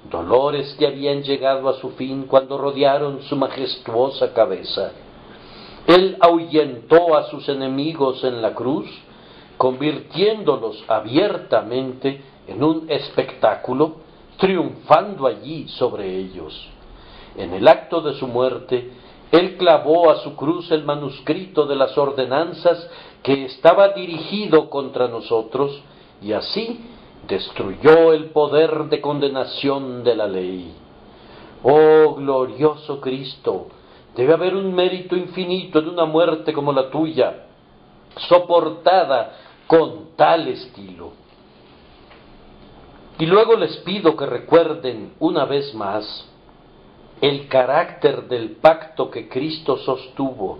dolores que habían llegado a su fin cuando rodearon su majestuosa cabeza. Él ahuyentó a sus enemigos en la cruz, convirtiéndolos abiertamente en un espectáculo, triunfando allí sobre ellos. En el acto de su muerte, él clavó a su cruz el manuscrito de las ordenanzas que estaba dirigido contra nosotros, y así destruyó el poder de condenación de la ley. Oh glorioso Cristo, debe haber un mérito infinito en una muerte como la tuya, soportada con tal estilo. Y luego les pido que recuerden una vez más el carácter del pacto que Cristo sostuvo,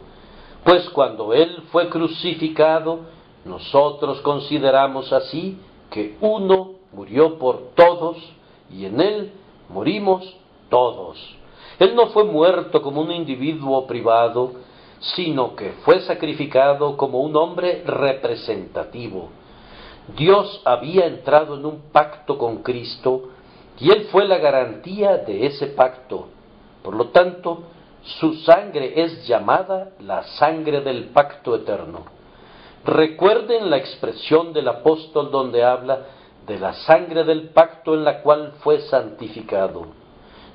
pues cuando Él fue crucificado, nosotros consideramos así que uno murió por todos y en Él morimos todos. Él no fue muerto como un individuo privado, sino que fue sacrificado como un hombre representativo. Dios había entrado en un pacto con Cristo y Él fue la garantía de ese pacto. Por lo tanto, su sangre es llamada la sangre del pacto eterno. Recuerden la expresión del apóstol donde habla de la sangre del pacto en la cual fue santificado.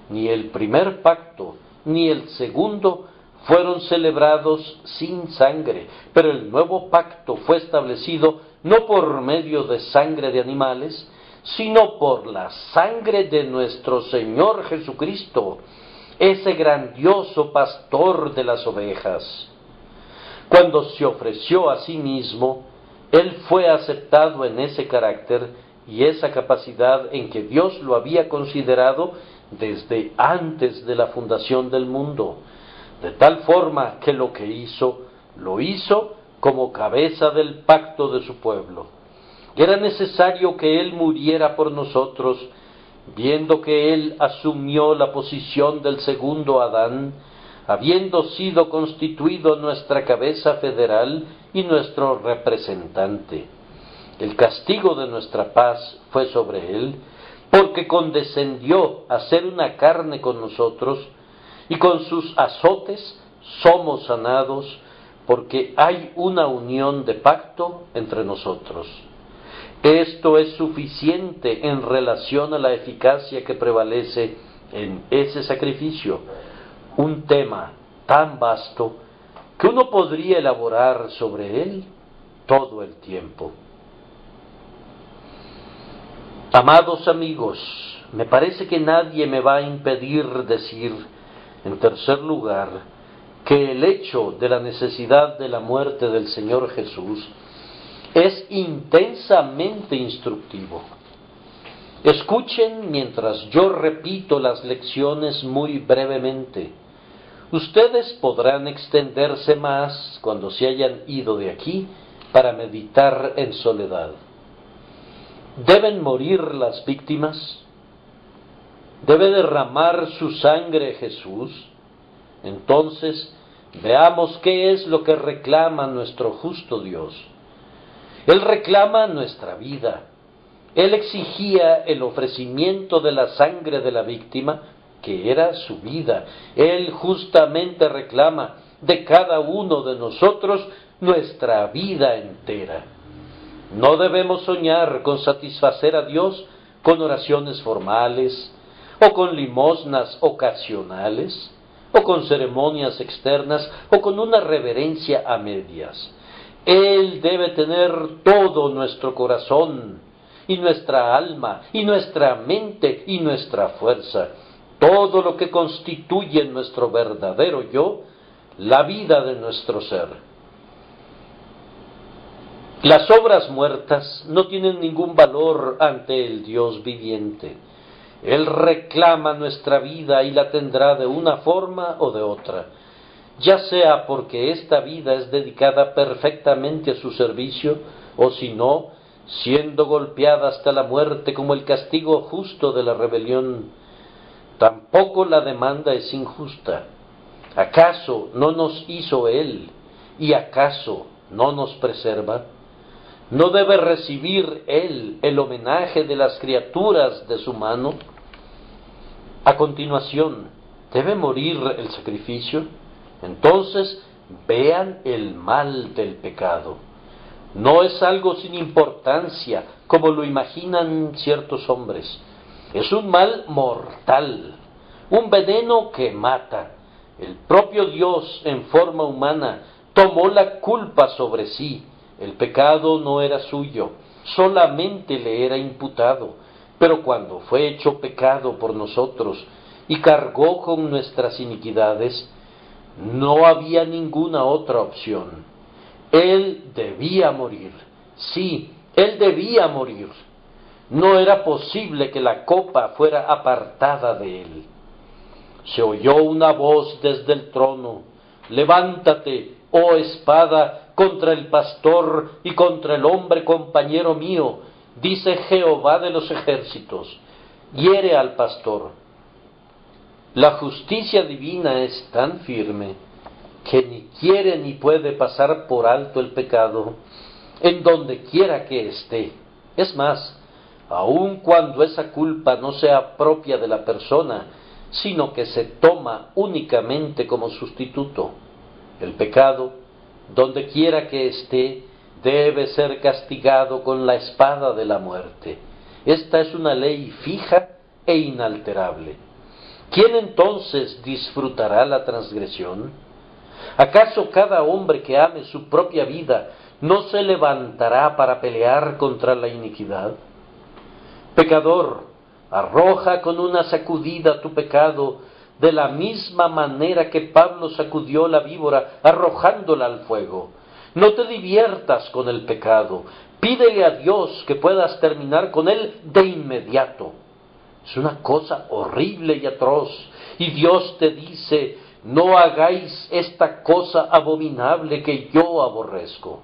Ni el primer pacto ni el segundo fueron celebrados sin sangre, pero el nuevo pacto fue establecido no por medio de sangre de animales, sino por la sangre de nuestro Señor Jesucristo, ese grandioso pastor de las ovejas. Cuando se ofreció a sí mismo, Él fue aceptado en ese carácter y esa capacidad en que Dios lo había considerado desde antes de la fundación del mundo, de tal forma que lo que hizo, lo hizo como cabeza del pacto de su pueblo. Y era necesario que Él muriera por nosotros, viendo que Él asumió la posición del segundo Adán, habiendo sido constituido nuestra cabeza federal y nuestro representante. El castigo de nuestra paz fue sobre Él, porque condescendió a ser una carne con nosotros, y con sus azotes somos sanados, porque hay una unión de pacto entre nosotros. Esto es suficiente en relación a la eficacia que prevalece en ese sacrificio, un tema tan vasto que uno podría elaborar sobre él todo el tiempo. Amados amigos, me parece que nadie me va a impedir decir, en tercer lugar, que el hecho de la necesidad de la muerte del Señor Jesús es intensamente instructivo. Escuchen mientras yo repito las lecciones muy brevemente. Ustedes podrán extenderse más cuando se hayan ido de aquí para meditar en soledad. ¿Deben morir las víctimas? ¿Debe derramar su sangre Jesús? Entonces, veamos qué es lo que reclama nuestro justo Dios. Él reclama nuestra vida. Él exigía el ofrecimiento de la sangre de la víctima, que era su vida. Él justamente reclama de cada uno de nosotros nuestra vida entera. No debemos soñar con satisfacer a Dios con oraciones formales, o con limosnas ocasionales, o con ceremonias externas, o con una reverencia a medias. Él debe tener todo nuestro corazón, y nuestra alma, y nuestra mente, y nuestra fuerza, todo lo que constituye nuestro verdadero yo, la vida de nuestro ser. Las obras muertas no tienen ningún valor ante el Dios viviente. Él reclama nuestra vida y la tendrá de una forma o de otra, ya sea porque esta vida es dedicada perfectamente a su servicio, o si no, siendo golpeada hasta la muerte como el castigo justo de la rebelión. Tampoco la demanda es injusta. ¿Acaso no nos hizo Él y acaso no nos preserva? ¿No debe recibir Él el homenaje de las criaturas de su mano? A continuación, ¿debe morir el sacrificio? Entonces, vean el mal del pecado. No es algo sin importancia, como lo imaginan ciertos hombres. Es un mal mortal, un veneno que mata. El propio Dios, en forma humana, tomó la culpa sobre sí. El pecado no era suyo, solamente le era imputado. Pero cuando fue hecho pecado por nosotros y cargó con nuestras iniquidades, no había ninguna otra opción. Él debía morir. Sí, Él debía morir. No era posible que la copa fuera apartada de Él. Se oyó una voz desde el trono: levántate, oh espada, contra el pastor y contra el hombre compañero mío, dice Jehová de los ejércitos. Hiere al pastor. La justicia divina es tan firme que ni quiere ni puede pasar por alto el pecado, en donde quiera que esté. Es más, aun cuando esa culpa no sea propia de la persona, sino que se toma únicamente como sustituto, el pecado, donde quiera que esté, debe ser castigado con la espada de la muerte. Esta es una ley fija e inalterable. ¿Quién entonces disfrutará la transgresión? ¿Acaso cada hombre que ame su propia vida no se levantará para pelear contra la iniquidad? Pecador, arroja con una sacudida tu pecado, de la misma manera que Pablo sacudió la víbora arrojándola al fuego. No te diviertas con el pecado, pídele a Dios que puedas terminar con él de inmediato. Es una cosa horrible y atroz, y Dios te dice: no hagáis esta cosa abominable que yo aborrezco.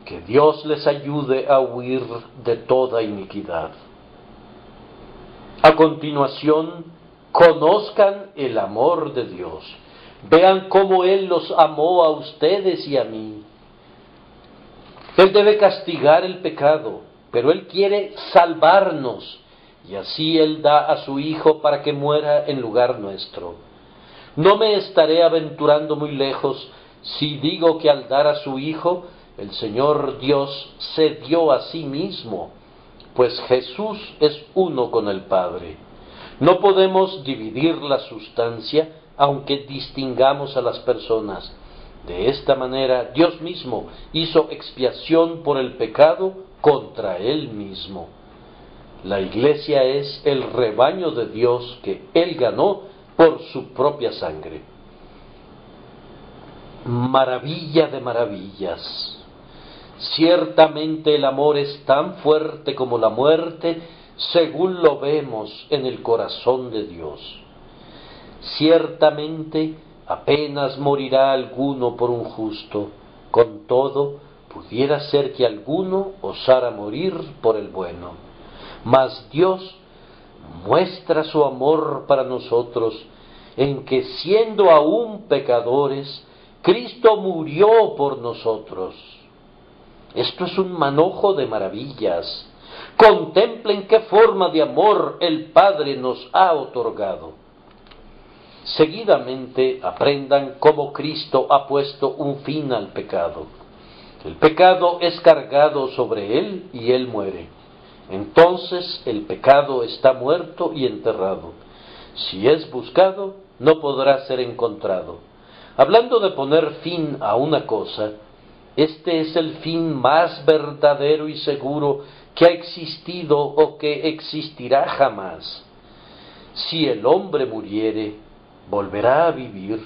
Que Dios les ayude a huir de toda iniquidad. A continuación, conozcan el amor de Dios. Vean cómo Él los amó a ustedes y a mí. Él debe castigar el pecado, pero Él quiere salvarnos, y así Él da a su Hijo para que muera en lugar nuestro. No me estaré aventurando muy lejos si digo que al dar a su Hijo, el Señor Dios se dio a sí mismo, pues Jesús es uno con el Padre. No podemos dividir la sustancia, aunque distingamos a las personas. De esta manera, Dios mismo hizo expiación por el pecado contra Él mismo. La Iglesia es el rebaño de Dios que Él ganó por su propia sangre. Maravilla de maravillas. Ciertamente el amor es tan fuerte como la muerte, según lo vemos en el corazón de Dios. Ciertamente apenas morirá alguno por un justo, con todo pudiera ser que alguno osara morir por el bueno. Mas Dios muestra su amor para nosotros en que, siendo aún pecadores, Cristo murió por nosotros. Esto es un manojo de maravillas. Contemplen qué forma de amor el Padre nos ha otorgado. Seguidamente aprendan cómo Cristo ha puesto un fin al pecado. El pecado es cargado sobre él y él muere. Entonces el pecado está muerto y enterrado. Si es buscado, no podrá ser encontrado. Hablando de poner fin a una cosa, este es el fin más verdadero y seguro que ha existido o que existirá jamás. Si el hombre muriere, volverá a vivir,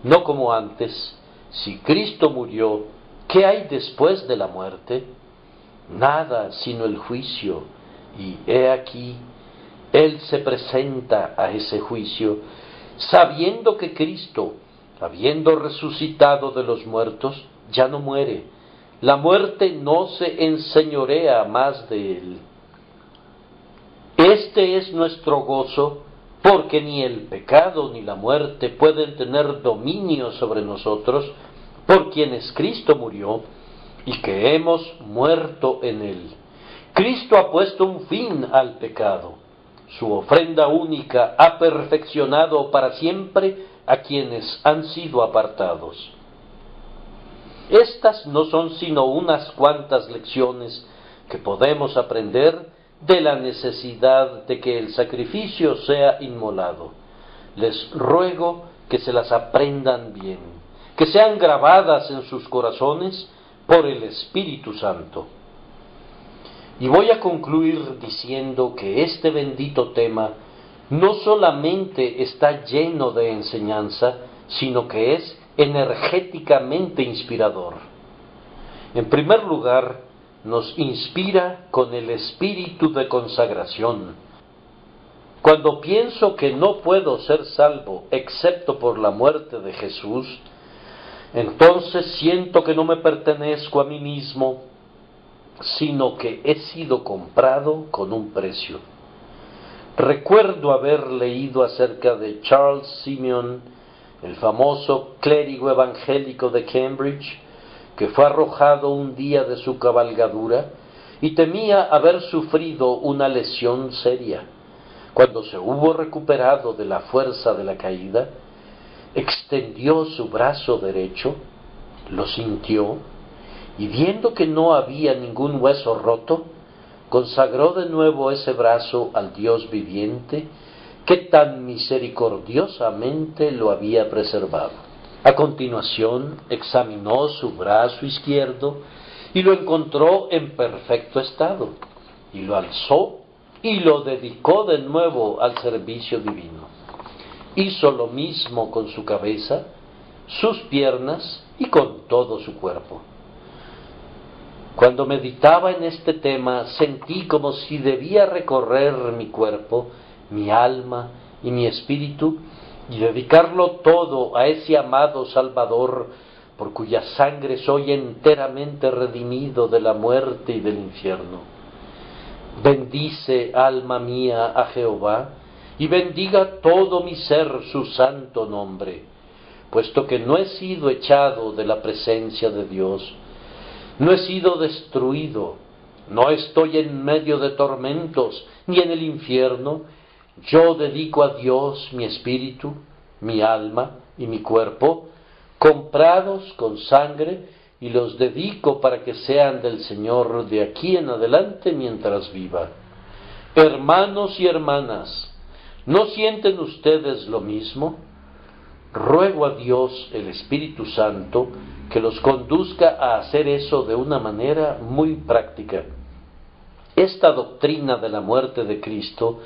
no como antes. Si Cristo murió, ¿qué hay después de la muerte? Nada sino el juicio, y he aquí, Él se presenta a ese juicio, sabiendo que Cristo, habiendo resucitado de los muertos, ya no muere. La muerte no se enseñorea más de Él. Este es nuestro gozo, porque ni el pecado ni la muerte pueden tener dominio sobre nosotros, por quienes Cristo murió, y que hemos muerto en Él. Cristo ha puesto un fin al pecado. Su ofrenda única ha perfeccionado para siempre a quienes han sido apartados. Estas no son sino unas cuantas lecciones que podemos aprender de la necesidad de que el sacrificio sea inmolado. Les ruego que se las aprendan bien, que sean grabadas en sus corazones por el Espíritu Santo. Y voy a concluir diciendo que este bendito tema no solamente está lleno de enseñanza, sino que es energéticamente inspirador. En primer lugar, nos inspira con el espíritu de consagración. Cuando pienso que no puedo ser salvo excepto por la muerte de Jesús, entonces siento que no me pertenezco a mí mismo, sino que he sido comprado con un precio. Recuerdo haber leído acerca de Charles Simeon, el famoso clérigo evangélico de Cambridge, que fue arrojado un día de su cabalgadura y temía haber sufrido una lesión seria. Cuando se hubo recuperado de la fuerza de la caída, extendió su brazo derecho, lo sintió, y viendo que no había ningún hueso roto, consagró de nuevo ese brazo al Dios viviente, que tan misericordiosamente lo había preservado. A continuación, examinó su brazo izquierdo y lo encontró en perfecto estado, y lo alzó y lo dedicó de nuevo al servicio divino. Hizo lo mismo con su cabeza, sus piernas y con todo su cuerpo. Cuando meditaba en este tema, sentí como si debía recorrer mi cuerpo, mi alma y mi espíritu y dedicarlo todo a ese amado Salvador, por cuya sangre soy enteramente redimido de la muerte y del infierno. Bendice, alma mía, a Jehová, y bendiga todo mi ser su santo nombre, puesto que no he sido echado de la presencia de Dios, no he sido destruido, no estoy en medio de tormentos, ni en el infierno. Yo dedico a Dios mi espíritu, mi alma y mi cuerpo, comprados con sangre, y los dedico para que sean del Señor de aquí en adelante mientras viva. Hermanos y hermanas, ¿no sienten ustedes lo mismo? Ruego a Dios, el Espíritu Santo, que los conduzca a hacer eso de una manera muy práctica. Esta doctrina de la muerte de Cristo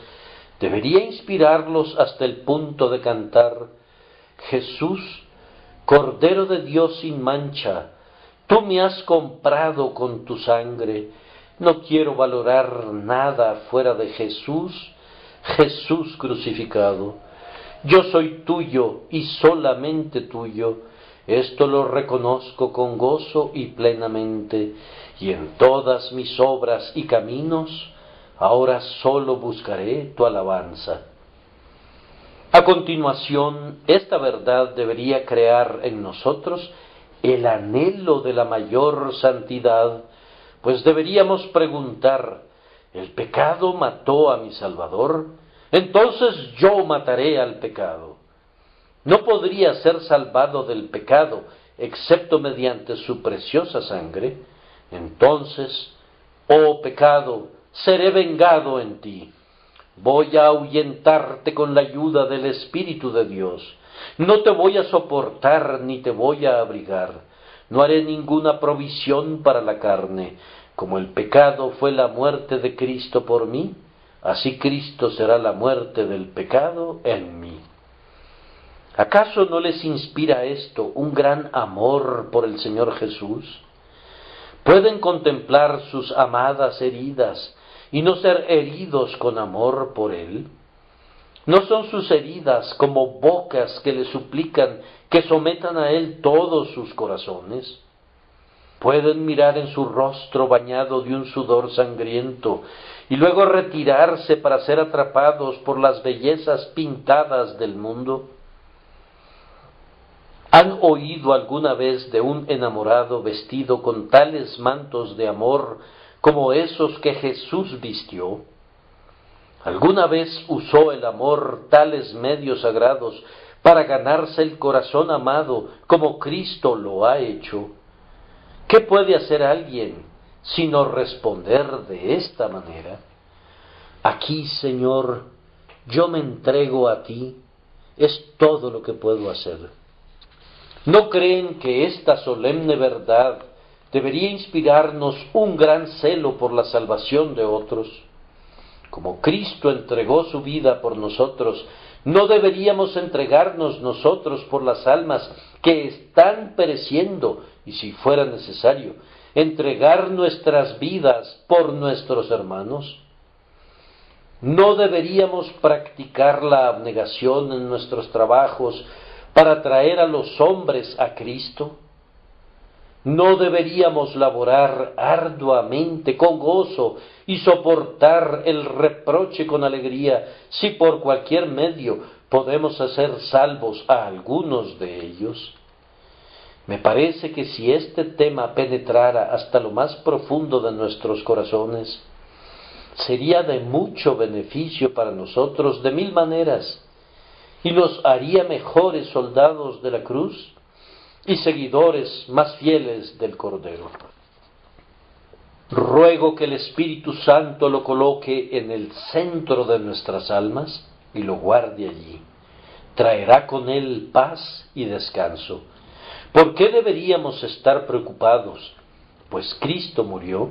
debería inspirarlos hasta el punto de cantar: Jesús, Cordero de Dios sin mancha, tú me has comprado con tu sangre, no quiero valorar nada fuera de Jesús, Jesús crucificado. Yo soy tuyo y solamente tuyo, esto lo reconozco con gozo y plenamente, y en todas mis obras y caminos, ahora solo buscaré tu alabanza. A continuación, esta verdad debería crear en nosotros el anhelo de la mayor santidad, pues deberíamos preguntar, ¿el pecado mató a mi Salvador? Entonces yo mataré al pecado. No podría ser salvado del pecado, excepto mediante su preciosa sangre. Entonces, oh pecado, seré vengado en ti. Voy a ahuyentarte con la ayuda del Espíritu de Dios. No te voy a soportar ni te voy a abrigar. No haré ninguna provisión para la carne. Como el pecado fue la muerte de Cristo por mí, así Cristo será la muerte del pecado en mí. ¿Acaso no les inspira esto un gran amor por el Señor Jesús? ¿Pueden contemplar sus amadas heridas y no ser heridos con amor por Él? ¿No son sus heridas como bocas que le suplican que sometan a Él todos sus corazones? Pueden mirar en su rostro bañado de un sudor sangriento y luego retirarse para ser atrapados por las bellezas pintadas del mundo. ¿Han oído alguna vez de un enamorado vestido con tales mantos de amor como esos que Jesús vistió? ¿Alguna vez usó el amor tales medios sagrados para ganarse el corazón amado como Cristo lo ha hecho? ¿Qué puede hacer alguien sino responder de esta manera? Aquí, Señor, yo me entrego a ti, es todo lo que puedo hacer. ¿No creen que esta solemne verdad debería inspirarnos un gran celo por la salvación de otros? Como Cristo entregó su vida por nosotros, ¿no deberíamos entregarnos nosotros por las almas que están pereciendo y, si fuera necesario, entregar nuestras vidas por nuestros hermanos? ¿No deberíamos practicar la abnegación en nuestros trabajos para traer a los hombres a Cristo? ¿No deberíamos laborar arduamente, con gozo, y soportar el reproche con alegría, si por cualquier medio podemos hacer salvos a algunos de ellos? Me parece que si este tema penetrara hasta lo más profundo de nuestros corazones, sería de mucho beneficio para nosotros de mil maneras, y nos haría mejores soldados de la cruz y seguidores más fieles del Cordero. Ruego que el Espíritu Santo lo coloque en el centro de nuestras almas y lo guarde allí. Traerá con él paz y descanso. ¿Por qué deberíamos estar preocupados? Pues Cristo murió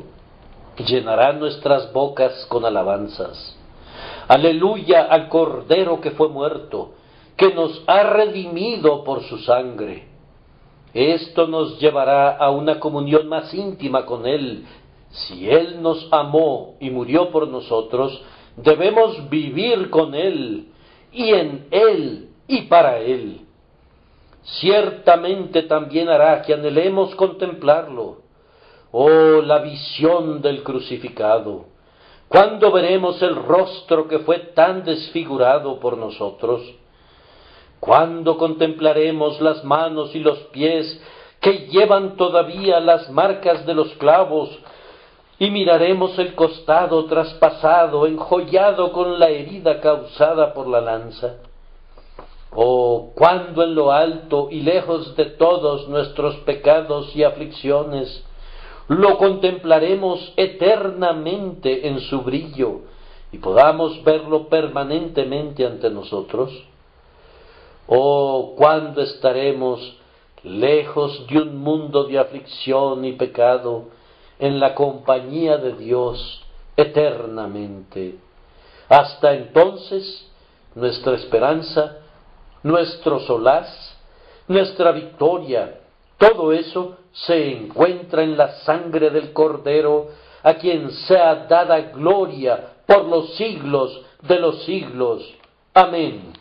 y llenará nuestras bocas con alabanzas. Aleluya al Cordero que fue muerto, que nos ha redimido por su sangre. Esto nos llevará a una comunión más íntima con Él. Si Él nos amó y murió por nosotros, debemos vivir con Él, y en Él, y para Él. Ciertamente también hará que anhelemos contemplarlo. Oh, la visión del crucificado. ¿Cuándo veremos el rostro que fue tan desfigurado por nosotros? ¿Cuándo contemplaremos las manos y los pies que llevan todavía las marcas de los clavos, y miraremos el costado traspasado, enjollado con la herida causada por la lanza? Oh, cuando en lo alto y lejos de todos nuestros pecados y aflicciones, lo contemplaremos eternamente en su brillo, y podamos verlo permanentemente ante nosotros. Oh, cuándo estaremos lejos de un mundo de aflicción y pecado, en la compañía de Dios eternamente. Hasta entonces, nuestra esperanza, nuestro solaz, nuestra victoria, todo eso se encuentra en la sangre del Cordero, a quien sea dada gloria por los siglos de los siglos. Amén.